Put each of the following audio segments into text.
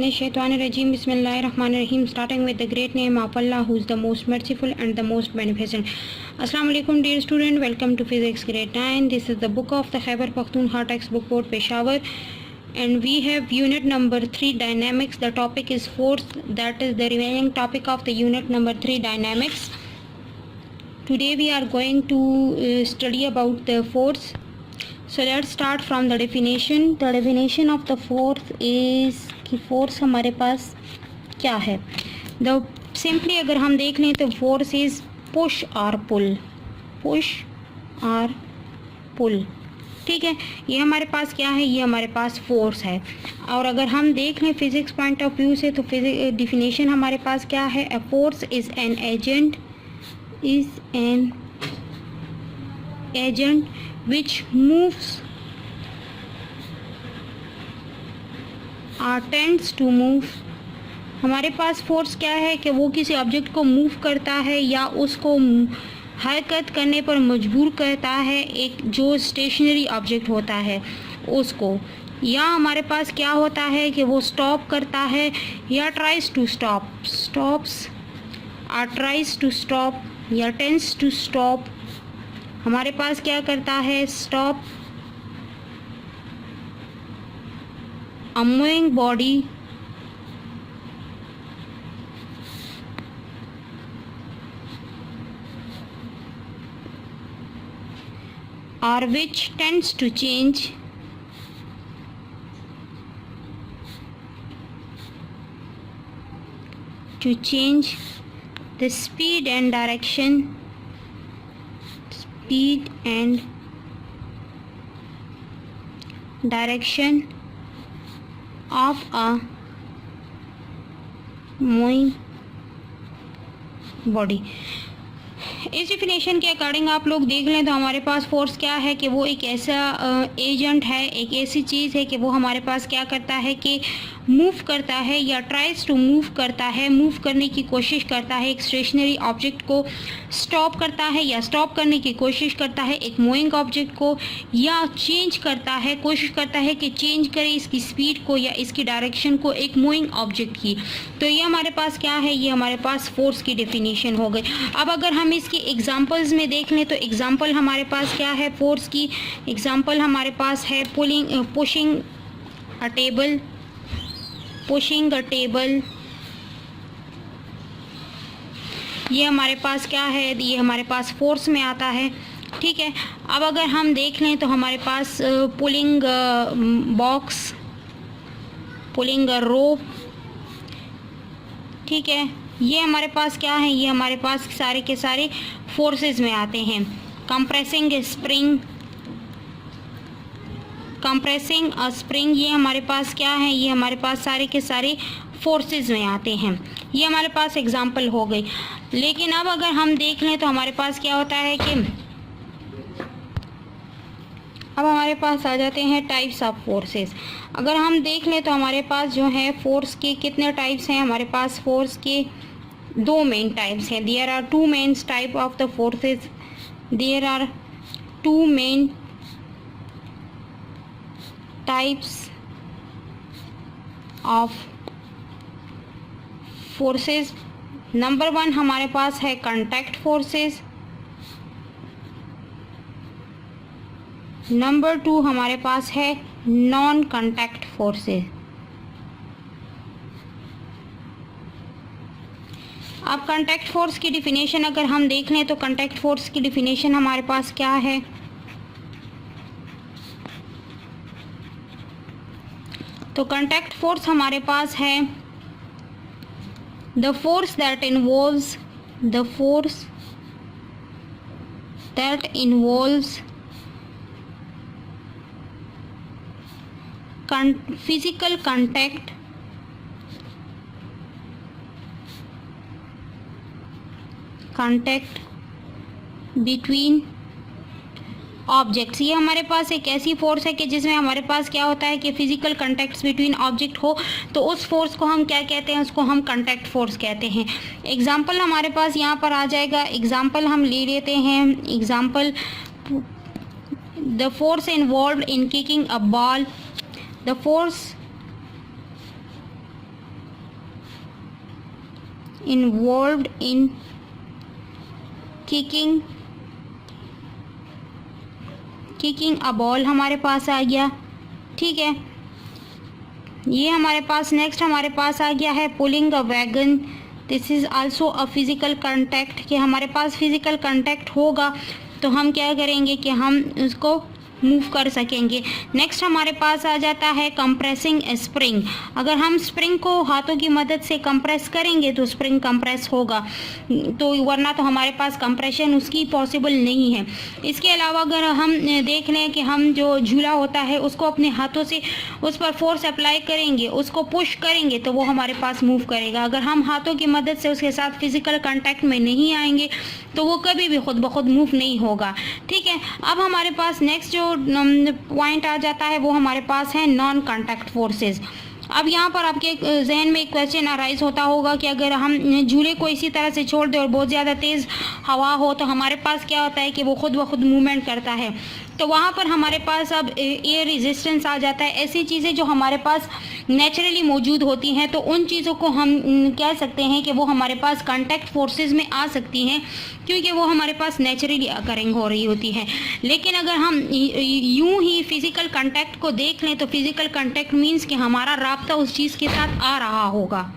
Minash-shaytanir-rajim. Bismillahir-rahmanir-rahim. Starting with the great name of Allah, who is the most merciful and the most beneficent. Assalamu alaikum, dear student. Welcome to Physics Grade 9. This is the book of the Khyber Pakhtunkhwa textbook board Peshawar, and we have unit number 3, dynamics. The topic is force. That is the remaining topic of the unit number 3, dynamics. Today we are going to study about the force. So let's start from the definition. The definition of the force is कि force हमारे पास क्या है. The simply अगर हम देख लें तो force is push or pull. Push or pull. ठीक है, ये हमारे पास क्या है, ये हमारे पास फोर्स है. और अगर हम देख लें फिजिक्स पॉइंट ऑफ व्यू से तो डिफिनेशन हमारे पास क्या है. A force is an agent which moves or tends to move. हमारे पास फोर्स क्या है कि वो किसी ऑब्जेक्ट को मूव करता है या उसको हरकत करने पर मजबूर करता है, एक जो स्टेशनरी ऑब्जेक्ट होता है उसको. या हमारे पास क्या होता है कि वो स्टॉप करता है या ट्राइज टू स्टॉप्स और ट्राइज टू स्टॉप या टेंस टू स्टॉप. हमारे पास क्या करता है, stop a moving body or which tends to change the speed and direction of a moving body. इस डिफिनेशन के अकॉर्डिंग आप लोग देख लें तो हमारे पास फोर्स क्या है कि वो एक ऐसा एजेंट है, एक ऐसी चीज़ है कि वो हमारे पास क्या करता है कि मूव करता है या ट्राइज टू मूव करता है, मूव करने की कोशिश करता है, एक स्टेशनरी ऑब्जेक्ट को स्टॉप करता है या स्टॉप करने की कोशिश करता है एक मूविंग ऑब्जेक्ट को, या चेंज करता है, कोशिश करता है कि चेंज करे इसकी स्पीड को या इसकी डायरेक्शन को एक मूविंग ऑब्जेक्ट की. तो ये हमारे पास क्या है, ये हमारे पास फोर्स की डेफिनेशन हो गई. अब अगर हम इसकी एग्जांपल्स में देख लें तो एग्जांपल हमारे पास क्या है फोर्स की. एग्जांपल हमारे पास है पुशिंग अ टेबल. ये हमारे पास क्या है, ये हमारे पास फोर्स में आता है. ठीक है, अब अगर हम देख लें तो हमारे पास पुलिंग बॉक्स, पुलिंग रोप. ठीक है, ये हमारे पास क्या है, ये हमारे पास सारे के सारे फोर्सेस में आते हैं. कंप्रेसिंग अ स्प्रिंग, ये हमारे पास क्या है, ये हमारे पास सारे के सारे फोर्सेस में आते हैं. ये हमारे पास एग्जांपल हो गई. लेकिन अब अगर हम देख लें तो हमारे पास क्या होता है कि अब हमारे पास आ जाते हैं टाइप्स ऑफ फोर्सेस. अगर हम देख लें तो हमारे पास जो है फोर्स के कितने टाइप्स हैं. हमारे पास फोर्स के 2 मेन टाइप्स हैं. There are 2 main type of the forces. There are 2 main types of forces. Number 1 हमारे पास है कांटेक्ट फोर्सेस. नंबर 2 हमारे पास है नॉन कांटेक्ट फोर्सेस. अब कांटेक्ट फोर्स की डिफिनेशन अगर हम देख लें तो कांटेक्ट फोर्स की डिफिनेशन हमारे पास क्या है. तो कांटेक्ट फोर्स हमारे पास है the force that involves physical contact between objects. ये हमारे पास एक ऐसी फोर्स है कि जिसमें हमारे पास क्या होता है कि फिजिकल कंटैक्ट्स बिटवीन ऑब्जेक्ट हो, तो उस फोर्स को हम क्या कहते हैं, उसको हम कंटैक्ट फोर्स कहते हैं. एग्जांपल हमारे पास यहाँ पर आ जाएगा. एग्जांपल हम ले लेते हैं. Example the force involved in kicking a ball, the force involved in kicking a ball हमारे पास आ गया, ठीक है। ये हमारे पास नेक्स्ट हमारे पास आ गया है pulling a wagon. This is also a physical contact, कि हमारे पास फिज़िकल कांटेक्ट होगा तो हम क्या करेंगे कि हम उसको मूव कर सकेंगे। नेक्स्ट हमारे पास आ जाता है कंप्रेसिंग स्प्रिंग। अगर हम स्प्रिंग को हाथों की मदद से कंप्रेस करेंगे तो स्प्रिंग कंप्रेस होगा, तो वरना तो हमारे पास कंप्रेशन उसकी पॉसिबल नहीं है। इसके अलावा अगर हम देख लें कि हम जो झूला होता है उसको अपने हाथों से उस पर फोर्स अप्लाई करेंगे, उसको पुश करेंगे तो वो हमारे पास मूव करेगा। अगर हम हाथों की मदद से उसके साथ फिजिकल कांटेक्ट में नहीं आएंगे तो वो कभी भी खुद ब खुद मूव नहीं होगा, ठीक है। अब हमारे पास नेक्स्ट जो पॉइंट आ जाता है वो हमारे पास है नॉन कांटेक्ट फोर्सेस। अब यहाँ पर आपके जहन में एक क्वेश्चन अराइज होता होगा कि अगर हम झूले को इसी तरह से छोड़ दें और बहुत ज़्यादा तेज़ हवा हो तो हमारे पास क्या होता है कि वो खुद ब खुद मूवमेंट करता है, तो वहाँ पर हमारे पास अब एयर रेजिस्टेंस आ जाता है। ऐसी चीज़ें जो हमारे पास नेचुरली मौजूद होती हैं तो उन चीज़ों को हम कह सकते हैं कि वो हमारे पास कांटेक्ट फोर्सेस में आ सकती हैं, क्योंकि वो हमारे पास नेचुरली अकरिंग हो रही होती है। लेकिन अगर हम यूं ही फिज़िकल कांटेक्ट को देख लें तो फिज़िकल कांटेक्ट मीन्स कि हमारा राब्ता उस चीज़ के साथ आ रहा होगा,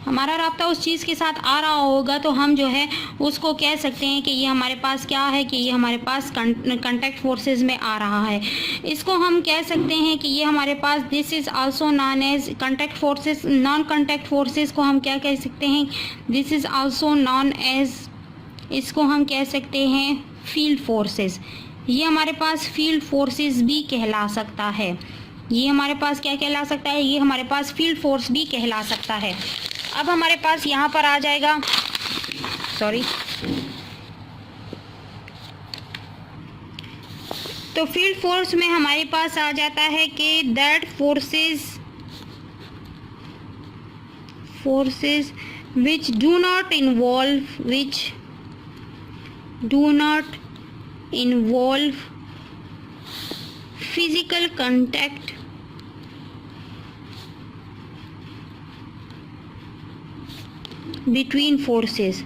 हमारा राब्ता उस चीज़ के साथ आ रहा होगा तो हम जो है उसको कह सकते हैं कि ये हमारे पास क्या है, कि ये हमारे पास कांटेक्ट फोर्सेस में आ रहा है। इसको हम कह सकते हैं कि ये हमारे पास this is also known as contact forces. Non contact forces को हम क्या कह सकते हैं, this is also known as, इसको हम कह सकते हैं फील्ड फोर्सेस। ये हमारे पास फील्ड फोर्सेस भी कहला सकता है, ये हमारे पास क्या कहला सकता है, ये हमारे पास फील्ड फोर्स भी कहला सकता है। अब हमारे पास यहाँ पर आ जाएगा, सॉरी, तो फील्ड फोर्स में हमारे पास आ जाता है कि that forces which do not involve physical contact between forces,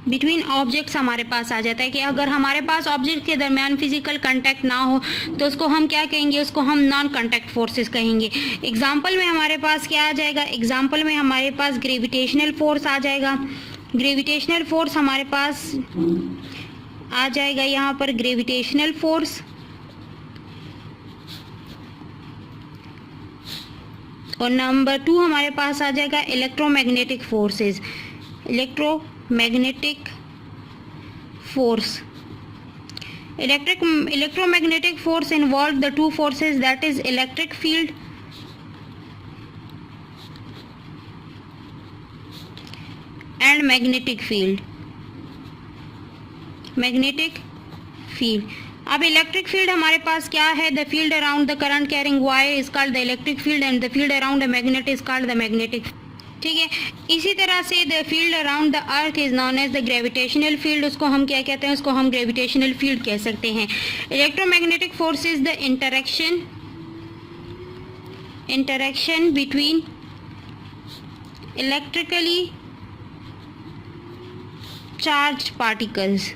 between objects हमारे पास आ जाता है कि अगर हमारे पास ऑब्जेक्ट के दरमियान फिजिकल कांटेक्ट ना हो तो उसको हम क्या कहेंगे, उसको हम नॉन कांटेक्ट फोर्सेस कहेंगे। एग्जांपल में हमारे पास क्या आ जाएगा, एग्जांपल में हमारे पास ग्रेविटेशनल फोर्स आ जाएगा। ग्रेविटेशनल फोर्स हमारे पास आ जाएगा यहाँ पर ग्रेविटेशनल फोर्स, और नंबर 2 हमारे पास आ जाएगा electromagnetic forces. Electromagnetic force, electromagnetic force involve the two forces, that is electric field and magnetic field। अब इलेक्ट्रिक फील्ड हमारे पास क्या है, the field around the current carrying wire is called the electric field and the field around the magnet is called the magnetic, ठीक है। इसी तरह से the field around the earth is known as the gravitational field, उसको हम क्या कहते हैं, उसको हम ग्रेविटेशनल फील्ड कह सकते हैं। Electromagnetic force is the interaction between electrically charge particles.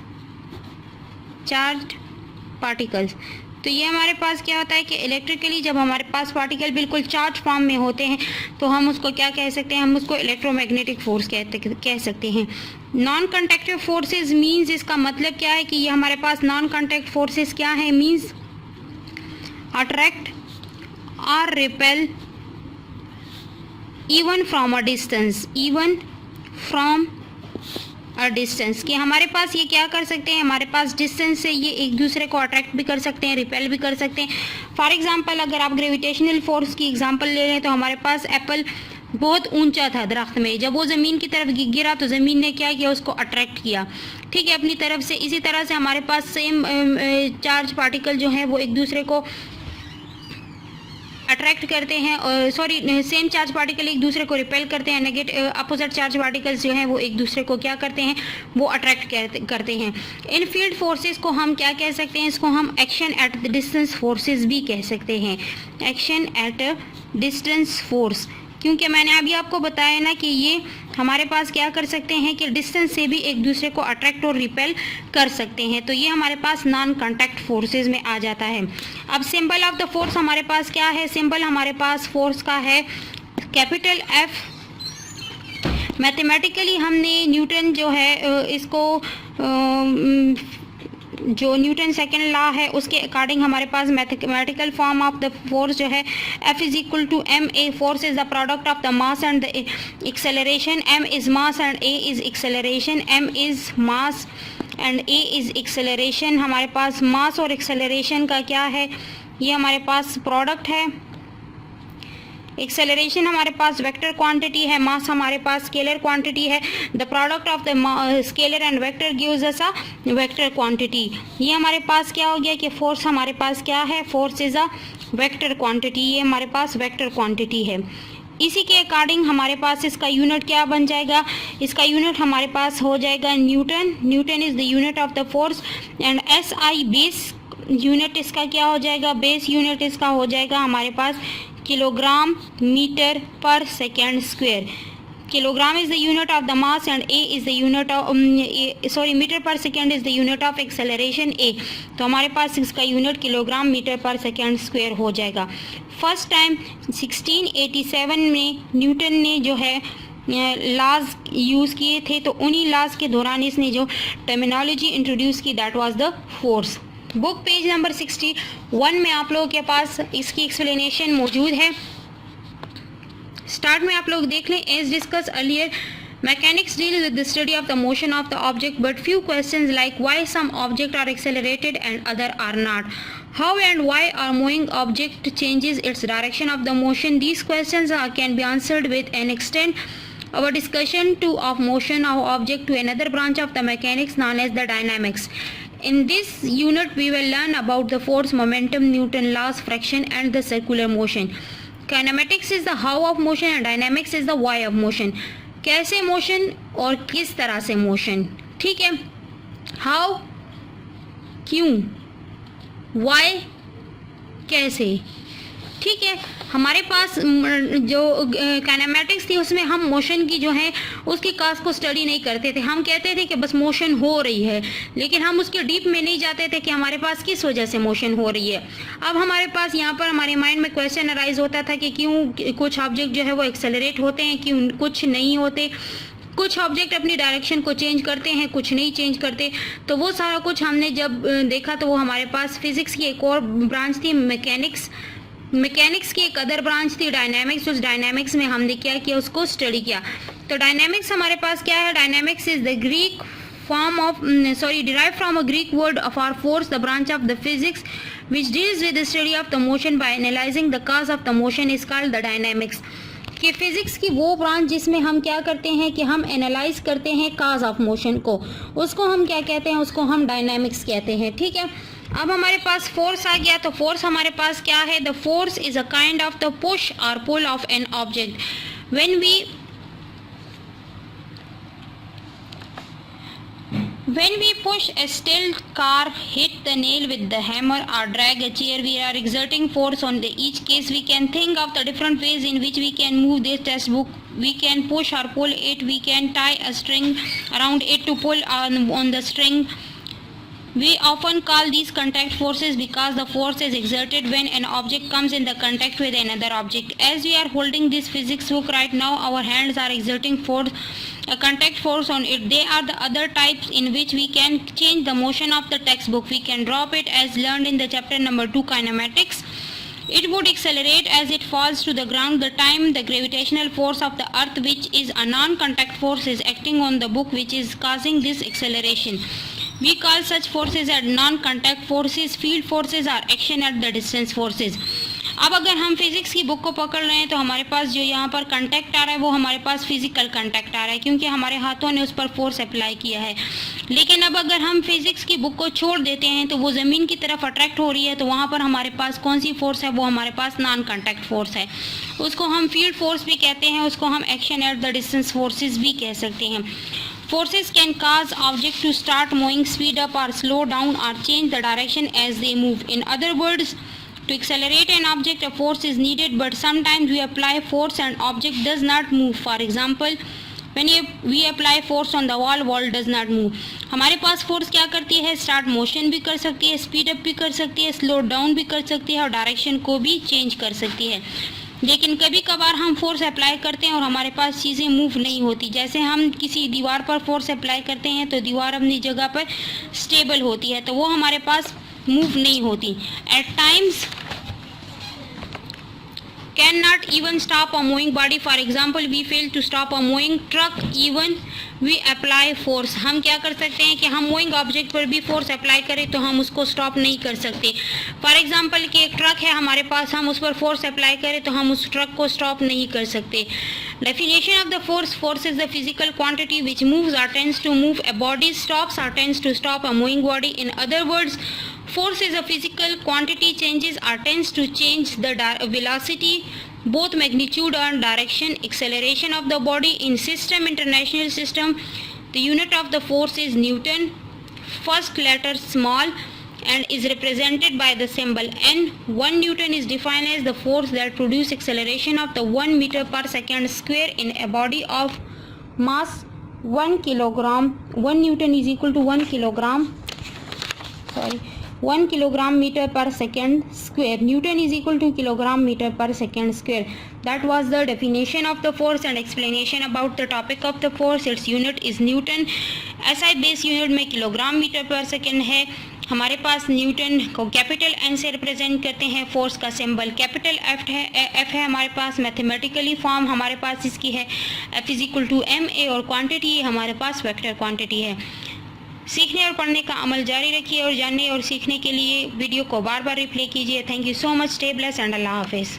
तो ये हमारे पास क्या होता है कि इलेक्ट्रिकली जब हमारे पास पार्टिकल बिल्कुल चार्ज फॉर्म में होते हैं तो हम उसको क्या कह सकते हैं, हम उसको इलेक्ट्रोमैग्नेटिक फोर्स कह सकते हैं। नॉन कंडक्टिव फोर्सेस मींस, इसका मतलब क्या है कि ये हमारे पास नॉन कंडक्ट फोर्सेस क्या है, मींस अट्रैक्ट और repel even from a distance, कि हमारे पास ये क्या कर सकते हैं, हमारे पास डिस्टेंस से ये एक दूसरे को अट्रैक्ट भी कर सकते हैं, रिपेल भी कर सकते हैं। फॉर एग्जांपल अगर आप ग्रेविटेशनल फोर्स की एग्जांपल ले लें तो हमारे पास एप्पल बहुत ऊंचा था दरख्त में, जब वो ज़मीन की तरफ गिरा तो ज़मीन ने क्या किया, उसको अट्रैक्ट किया, ठीक है, अपनी तरफ से। इसी तरह से हमारे पास सेम चार्ज पार्टिकल जो हैं वो एक दूसरे को अट्रैक्ट करते हैं, सेम चार्ज पार्टिकल एक दूसरे को रिपेल करते हैं, नेगेटिव अपोजिट चार्ज पार्टिकल्स जो हैं वो एक दूसरे को क्या करते हैं, वो अट्रैक्ट करते हैं। इन फील्ड फोर्सेस को हम क्या कह सकते हैं, इसको हम action at the distance forces भी कह सकते हैं, एक्शन एट डिस्टेंस फोर्स, क्योंकि मैंने अभी आपको बताया ना कि ये हमारे पास क्या कर सकते हैं कि डिस्टेंस से भी एक दूसरे को अट्रैक्ट और रिपेल कर सकते हैं, तो ये हमारे पास नॉन कांटेक्ट फोर्सेस में आ जाता है। अब सिंबल ऑफ द फोर्स हमारे पास क्या है, सिंबल हमारे पास फोर्स का है कैपिटल एफ। मैथमेटिकली हमने न्यूटन जो है इसको जो न्यूटन सेकेंड लॉ है उसके अकॉर्डिंग हमारे पास mathematical form of the force जो है F is equal to M A, force is the product of the mass and the acceleration, m is mass and a is acceleration, m is mass and a is acceleration. हमारे पास मास और acceleration का क्या है, ये हमारे पास product है। Acceleration हमारे पास वेक्टर क्वांटिटी है, मास हमारे पास स्केलर क्वांटिटी है। The product of the scalar and vector gives us a vector quantity. ये हमारे पास क्या हो गया कि फोर्स हमारे पास क्या है, force is a vector quantity, ये हमारे पास वेक्टर क्वांटिटी है। इसी के अकॉर्डिंग हमारे पास इसका यूनिट क्या बन जाएगा, इसका यूनिट हमारे पास हो जाएगा Newton. Newton is the unit of the force and SI base unit इसका क्या हो जाएगा, बेस यूनिट इसका हो जाएगा हमारे पास kilogram metre per second square. Kilogram is the unit of the mass and A is the unit of metre per second is the unit of acceleration A, तो हमारे पास इसका unit kilogram metre per second square हो जाएगा। First time 1687 में Newton ने जो है लॉज यूज़ किए थे, तो उन्हीं लॉज के दौरान इसने जो टर्मिनोलॉजी इंट्रोड्यूस की that was the force. Book page number 61 में आप लोगों के पास इसकी एक्सप्लेनेशन मौजूद है। स्टार्ट में आप लोग देख लें, as discussed earlier mechanics deal with the study of the motion of the object, but few questions like why some objects are accelerated and other are not, how and why a moving object changes its direction of the motion, these questions can be answered with an extent our discussion of motion of object to another branch of the mechanics known as the dynamics. In this unit we will learn about the force, momentum, Newton laws, friction and the circular motion. Kinematics is the how of motion and dynamics is the why of motion. कैसे motion और किस तरह से motion, ठीक है। How, क्यों, Y, कैसे, ठीक है। हमारे पास जो काइनेमैटिक्स थी उसमें हम मोशन की जो है उसकी काज को स्टडी नहीं करते थे, हम कहते थे कि बस मोशन हो रही है, लेकिन हम उसके डीप में नहीं जाते थे कि हमारे पास किस वजह से मोशन हो रही है। अब हमारे पास यहाँ पर हमारे माइंड में क्वेश्चन अराइज होता था कि क्यों कुछ ऑब्जेक्ट जो है वो एक्सेलरेट होते हैं, क्यों कुछ नहीं होते, कुछ ऑब्जेक्ट अपनी डायरेक्शन को चेंज करते हैं, कुछ नहीं चेंज करते। तो वो सारा कुछ हमने जब देखा तो वो हमारे पास फिजिक्स की एक और ब्रांच थी, मैकेनिक्स की एक अदर ब्रांच थी डायनामिक्स। उस डायनामिक्स में हमने क्या किया, उसको स्टडी किया। तो डायनामिक्स हमारे पास क्या है, dynamics is the Greek form of derived from a Greek word of our force, the branch of the physics which deals with the study of the motion by analyzing the cause of the motion is called the dynamics. कि physics की वो branch जिसमें हम क्या करते हैं कि हम एनालाइज करते हैं काज ऑफ मोशन को, उसको हम क्या कहते हैं, उसको हम डायनामिक्स कहते हैं, ठीक है। अब हमारे पास फोर्स आ गया, तो फोर्स हमारे पास क्या है, the force is a kind of the push और pull of an object. When we push a steel car, hit the nail with the hammer or drag a chair, we are exerting force on each case. We can think of the different ways in which we can move this textbook. We can push or pull it. We can tie a string around it to pull on the string. We often call these contact forces because the force is exerted when an object comes in the contact with another object. As we are holding this physics book right now, our hands are exerting force, a contact force on it. They are the other types in which we can change the motion of the textbook. We can drop it as learned in the chapter number 2 kinematics. It would accelerate as it falls to the ground. The time the gravitational force of the earth, which is a non-contact force, is acting on the book, which is causing this acceleration. We call such forces as non-contact forces. Field forces are action at the distance forces. अब अगर हम physics की book को पकड़ रहे हैं तो हमारे पास जो यहाँ पर कांटेक्ट आ रहा है वो हमारे पास फिजिकल कांटेक्ट आ रहा है, क्योंकि हमारे हाथों ने उस पर फोर्स अप्लाई किया है। लेकिन अब अगर हम फिजिक्स की बुक को छोड़ देते हैं तो वो ज़मीन की तरफ अट्रैक्ट हो रही है, तो वहाँ पर हमारे पास कौन सी फोर्स है, वो हमारे पास नॉन कांटेक्ट फोर्स है। उसको हम फील्ड फोर्स भी कहते हैं, उसको हम action at the distance forces भी कह सकते हैं। Forces can cause object to start moving, speed up or slow down or change the direction as they move. In other words, to accelerate an object, a force is needed, but sometimes we apply force and object does not move. For example, when we apply force on the wall, wall does not move. हमारे पास force क्या करती है, start motion भी कर सकती है, speed up भी कर सकती है, स्लो डाउन भी कर सकती है और डायरेक्शन को भी चेंज कर सकती है। लेकिन कभी कभार हम फोर्स अप्लाई करते हैं और हमारे पास चीज़ें मूव नहीं होती। जैसे हम किसी दीवार पर फोर्स अप्लाई करते हैं तो दीवार अपनी जगह पर स्टेबल होती है, तो वो हमारे पास मूव नहीं होती। At times cannot even stop a moving body. For example, we fail to stop a moving truck even we apply force. हम क्या कर सकते हैं कि हम मूविंग ऑब्जेक्ट पर भी फोर्स अप्लाई करें तो हम उसको स्टॉप नहीं कर सकते। फॉर एग्जांपल कि एक ट्रक है हमारे पास, हम उस पर फोर्स अप्लाई करें तो हम उस ट्रक को स्टॉप नहीं कर सकते। Definition of the force: force is the physical quantity which moves or tends to move a body, stops or tends to stop a moving body. In other words, force is a physical quantity changes or tends to change the velocity, both magnitude and direction, acceleration of the body. In system, international system, the unit of the force is Newton, first letter small, and is represented by the symbol N. 1 Newton is defined as the force that produces acceleration of the 1 meter per second square in a body of mass 1 kilogram. 1 Newton is equal to 1 kilogram. 1 kilogram meter per second square. Newton is equal to kilogram meter per second square. That was the definition of the force and explanation about the topic of the force. Its unit is Newton. SI base unit में kilogram metre per second है। हमारे पास Newton को capital N से represent करते हैं, force का symbol capital F है हमारे पास। मैथमेटिकली फॉर्म हमारे पास इसकी है F is equal to M a, और क्वांटिटी हमारे पास वेक्टर क्वांटिटी है। सीखने और पढ़ने का अमल जारी रखिए और जानने और सीखने के लिए वीडियो को बार बार रिप्ले कीजिए। Thank you so much. Stay blessed and अल्लाह हाफिज़।